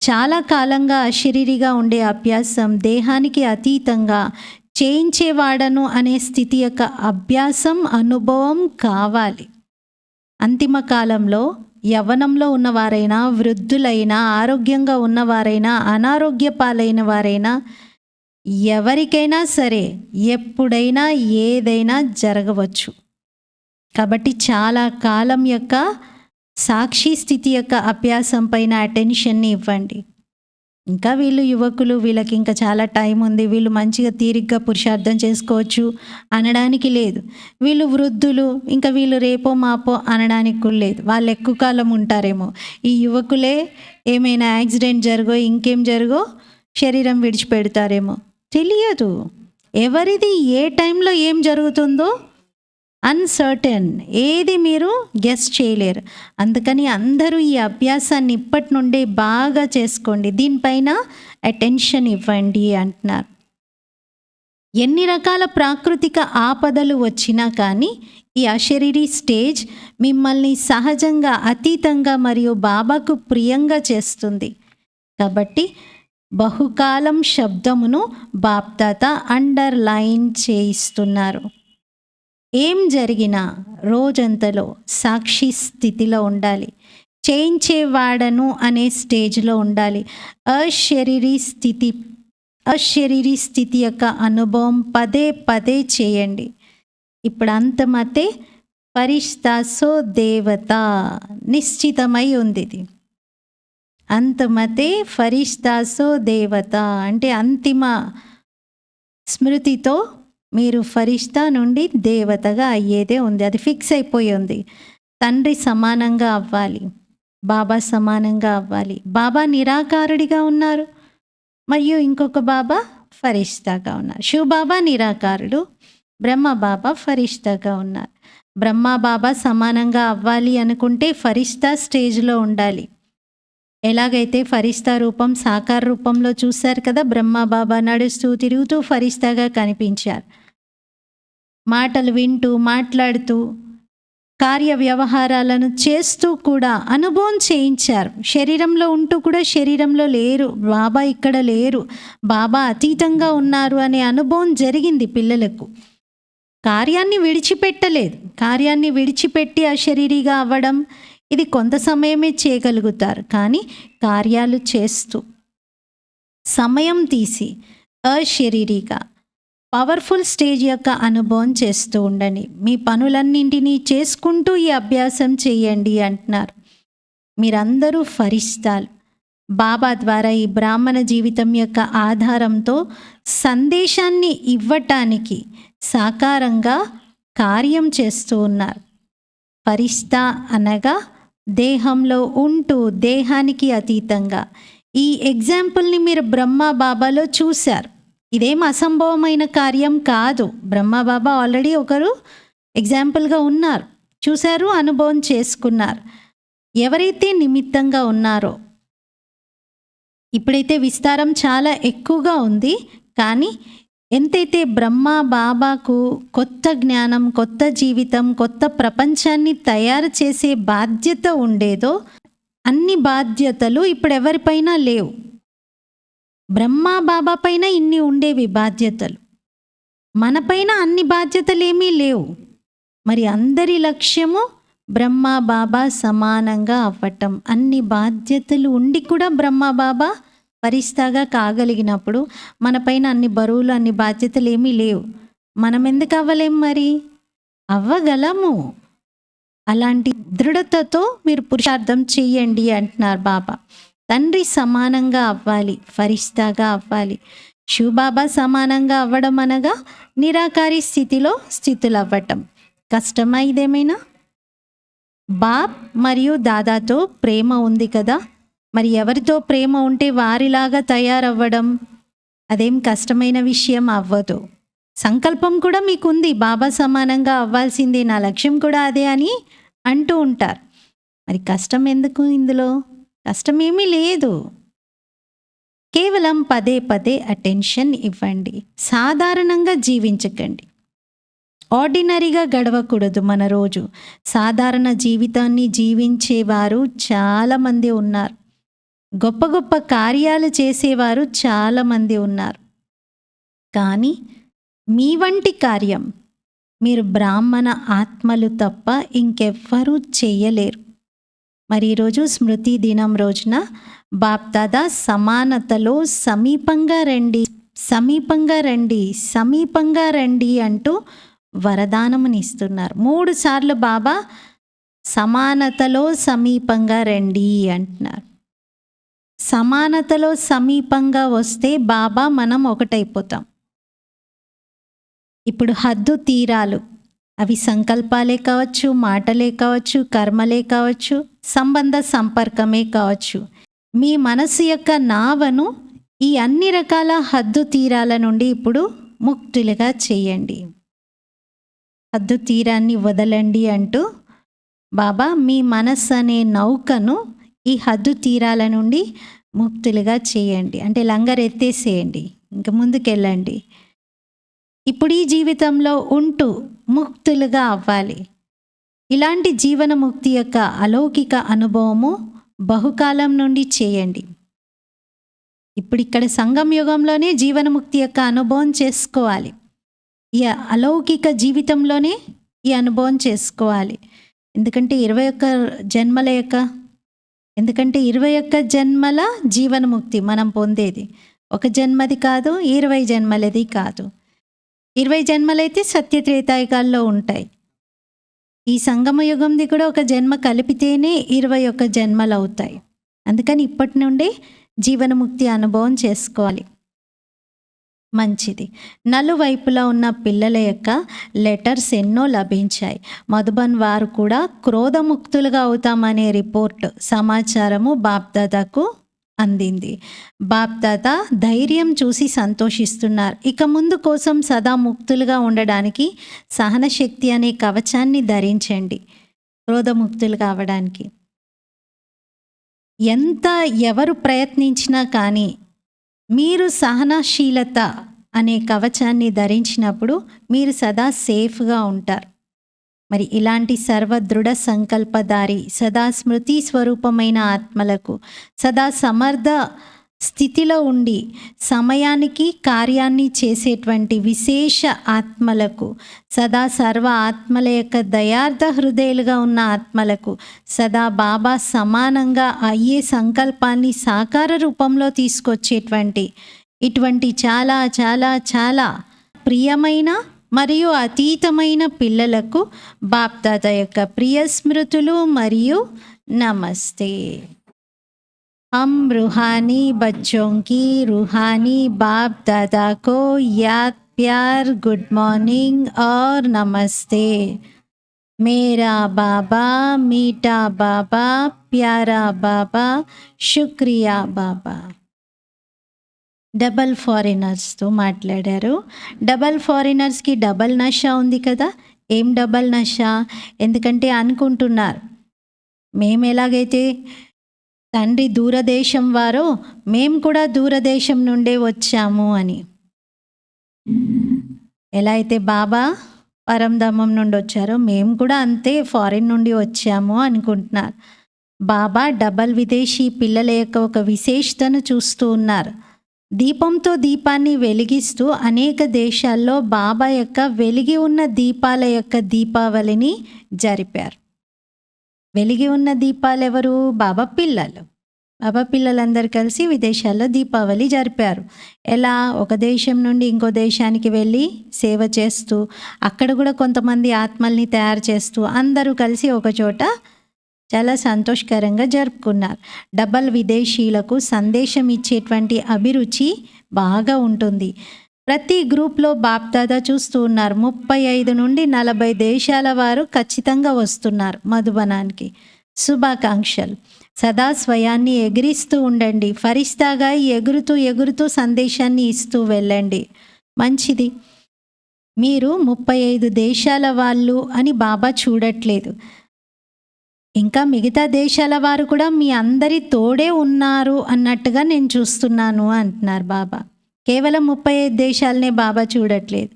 చాలా కాలంగా అశరీరిగా ఉండే అభ్యాసం దేహానికి అతీతంగా చేయించేవాడను అనే స్థితి యొక్క అభ్యాసం అనుభవం కావాలి. అంతిమ కాలంలో యవ్వనంలో ఉన్నవారైనా వృద్ధులైనా ఆరోగ్యంగా ఉన్నవారైనా అనారోగ్య పాలైన వారైనా ఎవరికైనా సరే ఎప్పుడైనా ఏదైనా జరగవచ్చు. కాబట్టి చాలా కాలం యొక్క సాక్షి స్థితి యొక్క అభ్యాసం పైన అటెన్షన్ని ఇవ్వండి. ఇంకా వీళ్ళు యువకులు, వీళ్ళకి ఇంకా చాలా టైం ఉంది, వీళ్ళు మంచిగా తీరిగ్గా పురుషార్థం చేసుకోవచ్చు అనడానికి లేదు. వీళ్ళు వృద్ధులు, ఇంకా వీళ్ళు రేపో మాపో అనడానికి కూడా లేదు. వాళ్ళు ఎక్కువ కాలం ఉంటారేమో. ఈ యువకులే ఏమైనా యాక్సిడెంట్ జరుగో ఇంకేం జరుగో శరీరం విడిచిపెడతారేమో తెలియదు. ఎవరిది ఏ టైంలో ఏం జరుగుతుందో అన్సర్టెన్, ఏది మీరు గెస్ చేయలేరు. అందుకని అందరూ ఈ అభ్యాసాన్ని ఇప్పటి నుండే బాగా చేసుకోండి, దీనిపైన అటెన్షన్ ఇవ్వండి అంటున్నారు. ఎన్ని రకాల ప్రాకృతిక ఆపదలు వచ్చినా కానీ ఈ అశరీరీ స్టేజ్ మిమ్మల్ని సహజంగా అతీతంగా మరియు బాబాకు ప్రియంగా చేస్తుంది. కాబట్టి బహుకాలం శబ్దమును బాప్దాత అండర్లైన్ చేయిస్తున్నారు. ఏం జరిగినా రోజంతలో సాక్షి స్థితిలో ఉండాలి. చేయించేవాడను అనే స్టేజ్లో ఉండాలి. అశరీరీ స్థితి యొక్క అనుభవం పదే పదే చేయండి. ఇప్పుడు అంతమతే ఫరిష్తాసో దేవత నిశ్చితమై ఉంది. ఇది అంతమతే ఫరిష్తాసో దేవత అంటే అంతిమ స్మృతితో మీరు ఫరిష్తా నుండి దేవతగా అయ్యేదే ఉంది. అది ఫిక్స్ అయిపోయి ఉంది. తండ్రి సమానంగా అవ్వాలి, బాబా సమానంగా అవ్వాలి. బాబా నిరాకారుడిగా ఉన్నారు మరియు ఇంకొక బాబా ఫరిష్తాగా ఉన్నారు. శివ్ బాబా నిరాకారుడు, బ్రహ్మ బాబా ఫరిష్తాగా ఉన్నారు. బ్రహ్మ బాబా సమానంగా అవ్వాలి అనుకుంటే ఫరిష్తా స్టేజ్లో ఉండాలి. ఎలాగైతే ఫరిష్తా రూపం సాకార రూపంలో చూశారు కదా, బ్రహ్మ బాబా నడుస్తూ తిరుగుతూ ఫరిష్తాగా కనిపించారు. మాటలు వింటూ మాట్లాడుతూ కార్య వ్యవహారాలను చేస్తూ కూడా అనుభవం చేయించారు. శరీరంలో ఉంటూ కూడా శరీరంలో లేరు, బాబా ఇక్కడ లేరు, బాబా అతీతంగా ఉన్నారు అనే అనుభవం జరిగింది పిల్లలకు. కార్యాన్ని విడిచిపెట్టలేదు. కార్యాన్ని విడిచిపెట్టి అశరీరిగా అవ్వడం ఇది కొంత సమయమే చేయగలుగుతారు. కానీ కార్యాలు చేస్తూ సమయం తీసి అశరీరిగా పవర్ఫుల్ స్టేజ్ యొక్క అనుభవం చేస్తూ ఉండండి. మీ పనులన్నింటినీ చేసుకుంటూ ఈ అభ్యాసం చేయండి అంటున్నారు. మీరందరూ ఫరిస్తాలు. బాబా ద్వారా ఈ బ్రాహ్మణ జీవితం యొక్క ఆధారంతో సందేశాన్ని ఇవ్వటానికి సాకారంగా కార్యం చేస్తూ ఉన్నారు. ఫరిస్తా అనగా దేహంలో ఉంటూ దేహానికి అతీతంగా. ఈ ఎగ్జాంపుల్ని మీరు బ్రహ్మబాబాలో చూశారు. ఇదేం అసంభవమైన కార్యం కాదు. బ్రహ్మబాబా ఆల్రెడీ ఒకరు ఎగ్జాంపుల్గా ఉన్నారు, చూశారు, అనుభవం చేసుకున్నారు. ఎవరైతే నిమిత్తంగా ఉన్నారో, ఇప్పుడైతే విస్తారం చాలా ఎక్కువగా ఉంది, కానీ ఎంతైతే బ్రహ్మ బాబాకు కొత్త జ్ఞానం, కొత్త జీవితం, కొత్త ప్రపంచాన్ని తయారు చేసే బాధ్యత ఉండేదో అన్ని బాధ్యతలు ఇప్పుడు ఎవరిపైన లేవు. బ్రహ్మ బాబా పైన ఇన్ని ఉండేవి బాధ్యతలు, మనపైన అన్ని బాధ్యతలు ఏమీ లేవు. మరి అందరి లక్ష్యము బ్రహ్మ బాబా సమానంగా అవ్వటం. అన్ని బాధ్యతలు ఉండి కూడా బ్రహ్మ బాబా ఫరిస్తాగా కాగలిగినప్పుడు మనపైన అన్ని బరువులు, అన్ని బాధ్యతలు ఏమీ లేవు. మనం ఎందుకు అవ్వలేం? మరి అవ్వగలము. అలాంటి దృఢతతో మీరు పురుషార్థం చెయ్యండి అంటున్నారు బాబా. తండ్రి సమానంగా అవ్వాలి, ఫరిస్తాగా అవ్వాలి. శివబాబా సమానంగా అవ్వడం అనగా నిరాకారి స్థితిలో స్థితులు అవ్వటం. కష్టమా ఇదేమైనా? బాప్ మరియు దాదాతో ప్రేమ ఉంది కదా, మరి ఎవరితో ప్రేమ ఉంటే వారిలాగా తయారవ్వడం అదేం కష్టమైన విషయం అవ్వదు. సంకల్పం కూడా మీకుంది, బాబా సమానంగా అవ్వాల్సిందే, నా లక్ష్యం కూడా అదే అని అంటూ ఉంటారు. మరి కష్టం ఎందుకు? ఇందులో కష్టమేమీ లేదు. కేవలం పదే పదే అటెన్షన్ ఇవ్వండి. సాధారణంగా జీవించకండి. ఆర్డినరీగా గడవకూడదు మన రోజు. సాధారణ జీవితాన్ని జీవించేవారు చాలామంది ఉన్నారు. గొప్ప గొప్ప కార్యాలు చేసేవారు చాలామంది ఉన్నారు. కానీ మీ వంటి కార్యం మీరు బ్రాహ్మణ ఆత్మలు తప్ప ఇంకెవ్వరూ చెయ్యలేరు. మరి ఈరోజు స్మృతి దినం రోజున బాప్దాదా సమానతలో సమీపంగా రండి, సమీపంగా రండి, సమీపంగా రండి అంటూ వరదానమునిస్తున్నారు. 3 సార్లు బాబా సమానతలో సమీపంగా రండి అంటున్నారు. సమానతలో సమీపంగా వస్తే బాబా మనం ఒకటైపోతాం. ఇప్పుడు హద్దు తీరాలు, అవి సంకల్పాలే కావచ్చు, మాటలే కావచ్చు, కర్మలే కావచ్చు, సంబంధ సంపర్కమే కావచ్చు. మీ మనసు యొక్క నావను ఈ అన్ని రకాల హద్దు తీరాల నుండి ఇప్పుడు ముక్తులుగా చేయండి. హద్దు తీరాన్ని వదలండి అంటూ బాబా మీ మనస్సు అనే నౌకను ఈ హద్దు తీరాల నుండి ముక్తులుగా చేయండి. అంటే లంగర్ ఎత్తేసేయండి, ఇంక ముందుకెళ్ళండి. ఇప్పుడు ఈ జీవితంలో ఉంటూ ముక్తులుగా అవ్వాలి. ఇలాంటి జీవన ముక్తి యొక్క అలౌకిక అనుభవము బహుకాలం నుండి చేయండి. ఇప్పుడు ఇక్కడ సంగమ యుగంలోనే జీవనముక్తి యొక్క అనుభవం చేసుకోవాలి. ఈ అలౌకిక జీవితంలోనే ఈ అనుభవం చేసుకోవాలి. ఎందుకంటే 21 జన్మల జీవనముక్తి మనం పొందేది. ఒక జన్మది కాదు, 20 జన్మలది కాదు. 20 జన్మలైతే సత్యత్రేతాయుగాల్లో ఉంటాయి. ఈ సంగమ యుగంది కూడా ఒక జన్మ కలిపితేనే 21 జన్మలు అవుతాయి. అందుకని ఇప్పటి నుండే జీవనముక్తి అనుభవం చేసుకోవాలి. మంచిది. నలువైపులా ఉన్న పిల్లల యొక్క లెటర్స్ ఎన్నో లభించాయి. మధుబన్ వారు కూడా క్రోధముక్తులుగా అవుతామనే రిపోర్ట్ సమాచారము బాప్దాదాకు అందింది. బాప్దాదా ధైర్యం చూసి సంతోషిస్తున్నారు. ఇక ముందు కోసం సదా ముక్తులుగా ఉండడానికి సహనశక్తి అనే కవచాన్ని ధరించండి. క్రోధముక్తులు కావడానికి ఎవరు ప్రయత్నించినా కానీ మీరు సహనశీలత అనే కవచాన్ని ధరించినప్పుడు మీరు సదా సేఫ్గా ఉంటారు. మరి ఇలాంటి సర్వదృఢ సంకల్పదారి సదా స్మృతి స్వరూపమైన ఆత్మలకు, సదా సమర్థ స్థితిలో ఉండి సమయానికి కార్యాన్ని చేసేటువంటి విశేష ఆత్మలకు, సదా సర్వ ఆత్మల యొక్క దయార్థ హృదయాలుగా ఉన్న ఆత్మలకు, సదా బాబా సమానంగా అయ్యే సంకల్పాన్ని సాకార రూపంలో తీసుకొచ్చేటువంటి ఇటువంటి చాలా చాలా చాలా ప్రియమైన మరియు అతీతమైన పిల్లలకు బాప్దాదా యొక్క ప్రియ స్మృతులు మరియు నమస్తే. हम रूहानी बच्चों की रूहानी बाप दादा को याद प्यार गुड मॉर्निंग और नमस्ते। मेरा बाबा मीठा बाबा प्यारा बाबा शुक्रिया బాబా. డబల్ ఫారినర్స్తో మాట్లాడారు. డబల్ ఫారినర్స్కి డబల్ నష ఉంది కదా. ఏం డబల్ నష? ఎందుకంటే అనుకుంటున్నారు మేము ఎలాగైతే తండ్రి దూరదేశం వారో మేము కూడా దూరదేశం నుండే వచ్చాము అని. ఎలా అయితే బాబా పరంధామం నుండి వచ్చారో మేము కూడా అంతే ఫారిన్ నుండి వచ్చాము అనుకుంటున్నారు. బాబా డబల్ విదేశీ పిల్లల యొక్క ఒక విశేషతను చూస్తూ ఉన్నారు. దీపంతో దీపాన్ని వెలిగిస్తూ అనేక దేశాల్లో బాబా యొక్క వెలిగి ఉన్న దీపాల యొక్క దీపావళిని జరిపారు. వెలిగి ఉన్న దీపాలు ఎవరు? బాబా పిల్లలు. బాబా పిల్లలందరూ కలిసి విదేశాల్లో దీపావళి జరిపారు. ఎలా? ఒక దేశం నుండి ఇంకో దేశానికి వెళ్ళి సేవ చేస్తూ అక్కడ కూడా కొంతమంది ఆత్మల్ని తయారు చేస్తూ అందరూ కలిసి ఒక చోట చాలా సంతోషకరంగా జరుపుకున్నారు. డబల్ విదేశీయులకు సందేశం ఇచ్చేటువంటి అభిరుచి బాగా ఉంటుంది. ప్రతి గ్రూప్లో బాప్దాదా చూస్తూ ఉన్నారు 35 నుండి 40 దేశాల వారు ఖచ్చితంగా వస్తున్నారు మధుబనానికి. శుభాకాంక్షలు. సదా స్వయాన్ని ఎగిరిస్తూ ఉండండి. ఫరిస్తాగా ఎగురుతూ ఎగురుతూ సందేశాన్ని ఇస్తూ వెళ్ళండి. మంచిది. మీరు 35 దేశాల వాళ్ళు అని బాబా చూడట్లేదు. ఇంకా మిగతా దేశాల వారు కూడా మీ అందరి తోడే ఉన్నారు అన్నట్టుగా నేను చూస్తున్నాను అంటున్నారు బాబా. కేవలం 35 దేశాలనే బాబా చూడట్లేదు.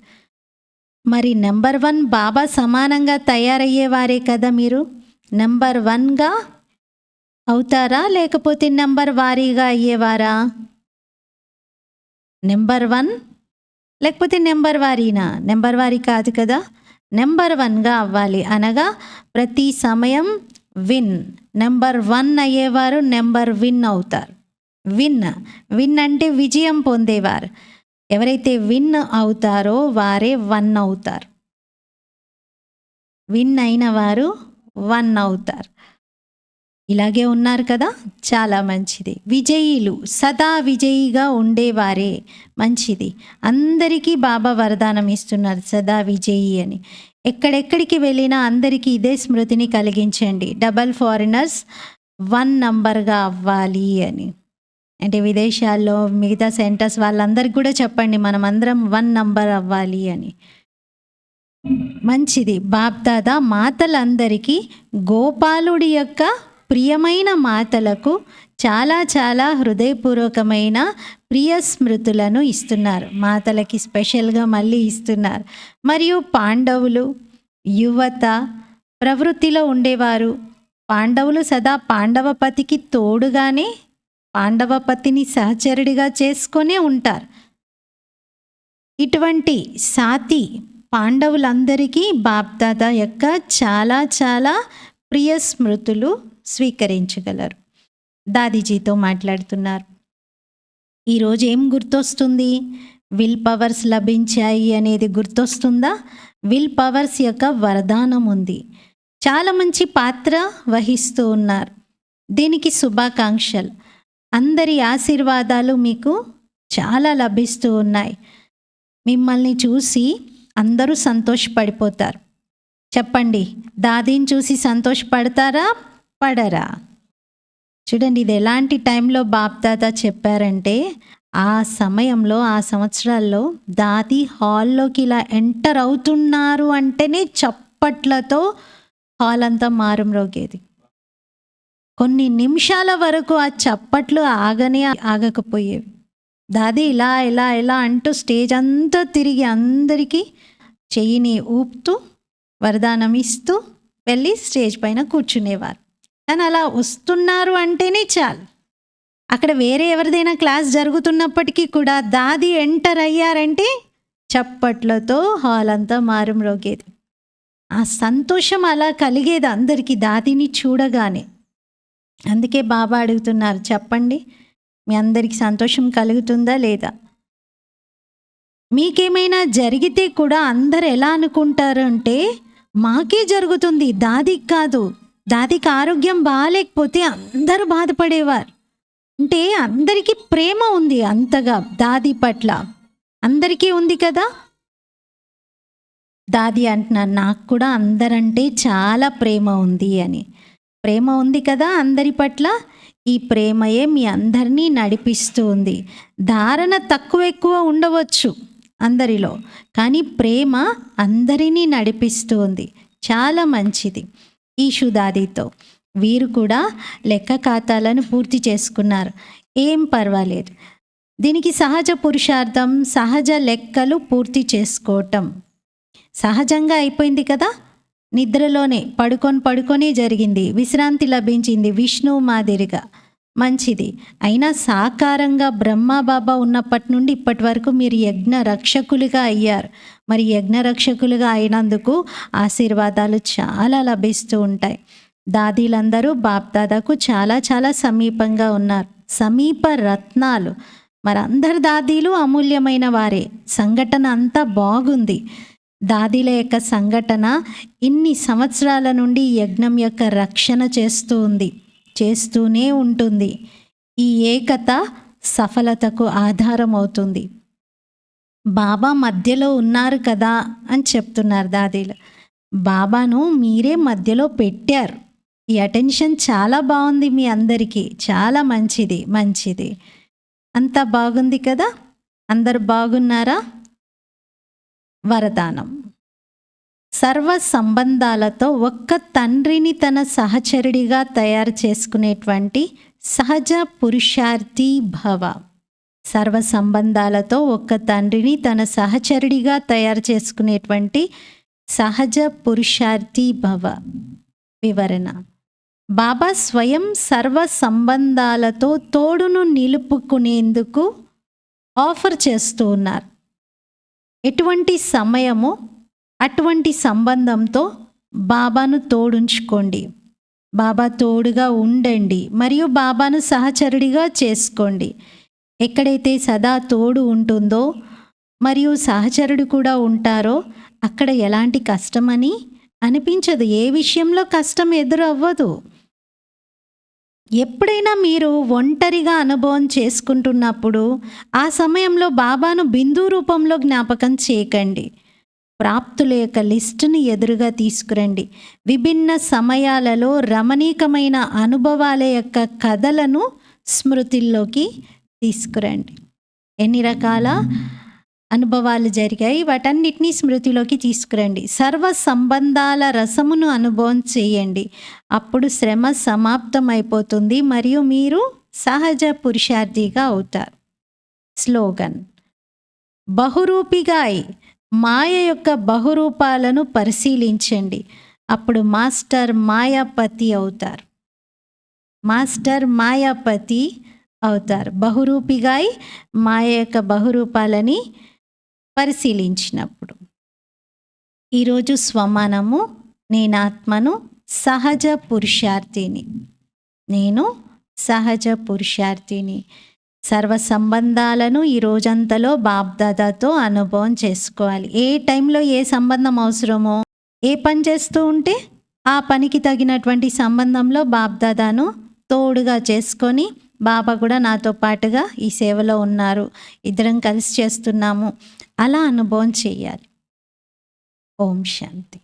మరి నెంబర్ 1 బాబా సమానంగా తయారయ్యేవారే కదా మీరు. నెంబర్ 1గా అవుతారా లేకపోతే నెంబర్ వారీగా అయ్యేవారా? నెంబర్ 1 లేకపోతే నెంబర్ వారీనా? నెంబర్ వారీ కాదు కదా. నెంబర్ 1గా అవ్వాలి. అనగా ప్రతి సమయం విన్. నెంబర్ 1 అయ్యేవారు నెంబర్ విన్ అవుతారు. విన్ అంటే విజయం పొందేవారు. ఎవరైతే విన్ అవుతారో వారే 1 అవుతారు. విన్ అయిన వారు 1 అవుతారు. ఇలాగే ఉన్నారు కదా, చాలా మంచిది. విజయీలు సదా విజయిగా ఉండేవారే. మంచిది. అందరికీ బాబా వరదానం ఇస్తున్నారు సదా విజయి అని. ఎక్కడెక్కడికి వెళ్ళినా అందరికీ ఇదే స్మృతిని కలిగించండి. డబల్ ఫారినర్స్ 1 నంబర్గా అవ్వాలి అని. అంటే విదేశాల్లో మిగతా సెంటర్స్ వాళ్ళందరికీ కూడా చెప్పండి మనం అందరం 1 నంబర్ అవ్వాలి అని. మంచిది. బాప్దాదా మాతలందరికీ గోపాలుడి యొక్క ప్రియమైన మాతలకు చాలా చాలా హృదయపూర్వకమైన ప్రియ స్మృతులను ఇస్తున్నారు. మాతలకి స్పెషల్గా మళ్ళీ ఇస్తున్నారు. మరియు పాండవులు యువత ప్రవృత్తిలో ఉండేవారు. పాండవులు సదా పాండవపతికి తోడుగానే పాండవపతిని సహచరుడిగా చేసుకొనే ఉంటారు. ఇటువంటి సాతి పాండవులందరికీ బాప్దాదా యొక్క చాలా చాలా ప్రియ స్మృతులు స్వీకరించగలరు. దాదీజీతో మాట్లాడుతున్నారు. ఈరోజు ఏం గుర్తొస్తుంది? విల్ పవర్స్ లభించాయి అనేది గుర్తొస్తుందా? విల్ పవర్స్ యొక్క వరదానం ఉంది. చాలా మంచి పాత్ర వహిస్తూ ఉన్నారు. దీనికి శుభాకాంక్షలు. అందరి ఆశీర్వాదాలు మీకు చాలా లభిస్తూ ఉన్నాయి. మిమ్మల్ని చూసి అందరూ సంతోషపడిపోతారు. చెప్పండి, దాదీని చూసి సంతోషపడతారా పడరా? చూడండి, ఇది ఎలాంటి టైంలో బాప్దాదా చెప్పారంటే ఆ సమయంలో ఆ సంవత్సరాల్లో దాది హాల్లోకి ఇలా ఎంటర్ అవుతున్నారు అంటేనే చప్పట్లతో హాల్ అంతా మారుమ్రోగేది. కొన్ని నిమిషాల వరకు ఆ చప్పట్లు ఆగకపోయేవి. దాది ఇలా ఇలా ఇలా అంటూ స్టేజ్ అంతా తిరిగి అందరికీ చెయ్యిని ఊపుతూ వరదానం ఇస్తూ వెళ్ళి స్టేజ్ పైన కూర్చునేవారు. కానీ అలా వస్తున్నారు అంటేనే చాలు. అక్కడ వేరే ఎవరిదైనా క్లాస్ జరుగుతున్నప్పటికీ కూడా దాది ఎంటర్ అయ్యారంటే చప్పట్లతో హాల్ అంతా మారుమ్రోగేది. ఆ సంతోషం అలా కలిగేది అందరికీ దాదిని చూడగానే. అందుకే బాబా అడుగుతున్నారు, చెప్పండి మీ అందరికీ సంతోషం కలుగుతుందా లేదా? మీకేమైనా జరిగితే కూడా అందరు ఎలా అనుకుంటారు అంటే మాకే జరుగుతుంది, దాదికి కాదు. దాదికి ఆరోగ్యం బాగాలేకపోతే అందరూ బాధపడేవారు. అంటే అందరికీ ప్రేమ ఉంది అంతగా దాది పట్ల. అందరికీ ఉంది కదా! దాది అంటున్నారు, నాకు కూడా అందరంటే చాలా ప్రేమ ఉంది అని. ప్రేమ ఉంది కదా అందరి పట్ల. ఈ ప్రేమయే మీ అందరినీ నడిపిస్తూ ఉంది. ధారణ తక్కువ ఎక్కువ ఉండవచ్చు అందరిలో, కానీ ప్రేమ అందరినీ నడిపిస్తూ ఉంది. చాలా మంచిది. ఈషు దాదితో వీరు కూడా లెక్క ఖాతాలను పూర్తి చేసుకున్నారు. ఏం పర్వాలేదు. దీనికి సహజ పురుషార్థం, సహజ లెక్కలు పూర్తి చేసుకోవటం సహజంగా అయిపోయింది కదా. నిద్రలోనే పడుకొని జరిగింది. విశ్రాంతి లభించింది విష్ణువు మాదిరిగా. మంచిది. అయినా సాకారంగా బ్రహ్మబాబా ఉన్నప్పటి నుండి ఇప్పటి వరకు మీరు యజ్ఞ రక్షకులుగా అయ్యారు. మరి యజ్ఞ రక్షకులుగా అయినందుకు ఆశీర్వాదాలు చాలా లభిస్తూ ఉంటాయి. దాదీలందరూ బాప్దాదాకు చాలా చాలా సమీపంగా ఉన్నారు. సమీప రత్నాలు. మరి అందరు దాదీలు అమూల్యమైన వారే. సంఘటన అంతా బాగుంది. దాదీల యొక్క సంఘటన ఇన్ని సంవత్సరాల నుండి యజ్ఞం యొక్క రక్షణ చేస్తూ ఉంది, చేస్తూనే ఉంటుంది. ఈ ఏకత సఫలతకు ఆధారం అవుతుంది. బాబా మధ్యలో ఉన్నారు కదా అని చెప్తున్నారు దాదీలు. బాబాను మీరే మధ్యలో పెట్టారు. ఈ అటెన్షన్ చాలా బాగుంది మీ అందరికీ. చాలా మంచిది మంచిది. అంతా బాగుంది కదా. అందరు బాగున్నారా? వరదానం. సర్వ సంబంధాలతో ఒక్క తండ్రిని తన సహచరుడిగా తయారు చేసుకునేటువంటి సహజ పురుషార్థి భవ. సర్వ సంబంధాలతో ఒక్క తండ్రిని తన సహచరుడిగా తయారు చేసుకునేటువంటి సహజ పురుషార్థి భవ. వివరణ. బాబా స్వయం సర్వ సంబంధాలతో తోడును నిలుపుకునేందుకు ఆఫర్ చేస్తూ ఉన్నారు. ఎటువంటి సమయము అటువంటి సంబంధంతో బాబాను తోడుంచుకోండి. బాబా తోడుగా ఉండండి మరియు బాబాను సహచరుడిగా చేసుకోండి. ఎక్కడైతే సదా తోడు ఉంటుందో మరియు సహచరుడు కూడా ఉంటారో అక్కడ ఎలాంటి కష్టమని అనిపించదు. ఏ విషయంలో కష్టం ఎదురు అవ్వదు. ఎప్పుడైనా మీరు ఒంటరిగా అనుభవం చేసుకుంటున్నప్పుడు ఆ సమయంలో బాబాను బిందు రూపంలో జ్ఞాపకం చేయకండి. ప్రాప్తుల యొక్క లిస్టుని ఎదురుగా తీసుకురండి. విభిన్న సమయాలలో రమణీకమైన అనుభవాల యొక్క కథలను స్మృతిల్లోకి తీసుకురండి. ఎన్ని రకాల అనుభవాలు జరిగాయి వాటన్నిటినీ స్మృతిలోకి తీసుకురండి. సర్వ సంబంధాల రసమును అనుభవం చేయండి. అప్పుడు శ్రమ సమాప్తం అయిపోతుంది మరియు మీరు సహజ పురుషార్థిగా అవుతారు. స్లోగన్. బహురూపిగా అయి మాయ యొక్క బహురూపాలను పరిశీలించండి. అప్పుడు మాస్టర్ మాయాపతి అవుతారు. మాస్టర్ మాయాపతి అవుతారు. బహురూపిగా అయి మాయ యొక్క బహురూపాలని పరిశీలించినప్పుడు. ఈరోజు స్వమానము. నేను ఆత్మను, సహజ పురుషార్థిని. నేను సహజ పురుషార్థిని. సర్వ సంబంధాలను ఈ రోజంతలో బాప్దాదాతో అనుభవం చేసుకోవాలి. ఏ టైంలో ఏ సంబంధం అవసరమో, ఏ పని చేస్తూ ఉంటే ఆ పనికి తగినటువంటి సంబంధంలో బాప్దాదాను తోడుగా చేసుకొని, బాబా కూడా నాతో పాటుగా ఈ సేవలో ఉన్నారు, ఇద్దరం కలిసి చేస్తున్నాము, అలా అనుభవం చేయాలి. ఓం శాంతి.